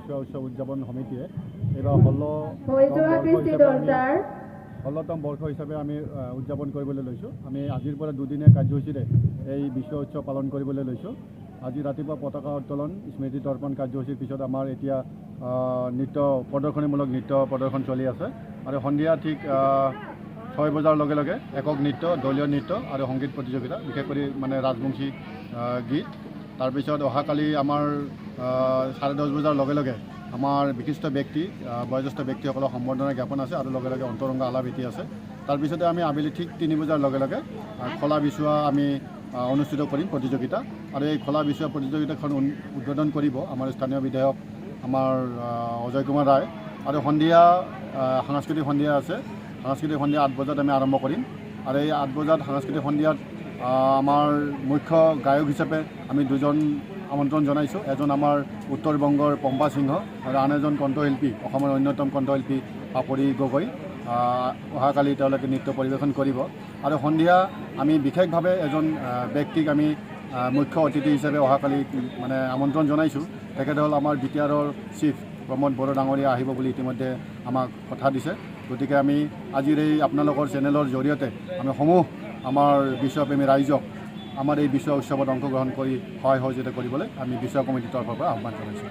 বিশ্ব উৎসৱ উদযাপন সমিতিয়ে এইবাৰ 16তম বৰ্ষ হিচাপে আমি উদযাপন কৰিবলৈ লৈছোঁ। আমি আজিৰ পৰা দুদিনীয়া কাৰ্যসূচীৰে এই বিশ্ব উৎসৱ পালন কৰিবলৈ লৈছোঁ। আজি ৰাতিপুৱা পতাকা উত্তোলন স্মৃতি তৰ্পণ কাৰ্যসূচীৰ পিছত আমাৰ এতিয়া নৃত্য প্ৰদৰ্শনীমূলক নৃত্য প্ৰদৰ্শন চলি আছে আৰু সন্ধিয়া ঠিক 6 বজাৰ লগে লগে একক নৃত্য, দলীয় নৃত্য আৰু সংগীত প্ৰতিযোগিতা, বিশেষ কৰি মানে ৰাজবংশী গীত। তাৰপিছত অহাকালি আমাৰ 10:30 বজাৰ লগে লগে আমাৰ বিশিষ্ট ব্যক্তি, বয়োজ্যেষ্ঠ ব্যক্তিসকলক সম্বৰ্ধনা জ্ঞাপন আছে আৰু লগে লগে অন্তৰংগ আলাপীতি আছে। তাৰপিছতে আমি আবেলি ঠিক 3 বজাৰ লগে লগে খলা বিচুৱা আমি অনুষ্ঠিত কৰিম প্ৰতিযোগিতা আৰু এই খলা বিচুৱা প্ৰতিযোগিতাখন উদ্বোধন কৰিব আমাৰ স্থানীয় বিধায়ক আমাৰ অজয় কুমাৰ ৰায়। আৰু সন্ধিয়া সাংস্কৃতিক সন্ধিয়া আছে। সাংস্কৃতিক সন্ধিয়া 8 বজাত আমি আৰম্ভ কৰিম আৰু এই 8 বজাত সাংস্কৃতিক সন্ধিয়াত আমাৰ মুখ্য গায়ক হিচাপে আমি দুজন আমন্ত্ৰণ জনাইছোঁ। এজন আমাৰ উত্তৰ বংগৰ পম্পা সিংহ আৰু আন এজন কণ্ঠশিল্পী, অসমৰ অন্যতম কণ্ঠশিল্পী পাপৰি গগৈ। অহাকালি তেওঁলোকে নৃত্য পৰিৱেশন কৰিব আৰু সন্ধিয়া আমি বিশেষভাৱে এজন ব্যক্তিক আমি মুখ্য অতিথি হিচাপে অহাকালি মানে আমন্ত্ৰণ জনাইছোঁ। তেখেত হ'ল আমাৰ বিটিআৰৰ চিফ প্ৰমোদ বড়ো ডাঙৰীয়া আহিব বুলি ইতিমধ্যে আমাক কথা দিছে। গতিকে আমি আজিৰ এই আপোনালোকৰ চেনেলৰ জৰিয়তে আমি সমূহ আমাৰ বিশ্বপ্ৰেমী ৰাইজক আমাৰ এই বিশ্ব উৎসৱত অংশগ্ৰহণ কৰি সহায় সহযোগিতা কৰিবলৈ আমি বিশ্ব কমিটিৰ তৰফৰ পৰা আহ্বান জনাইছোঁ।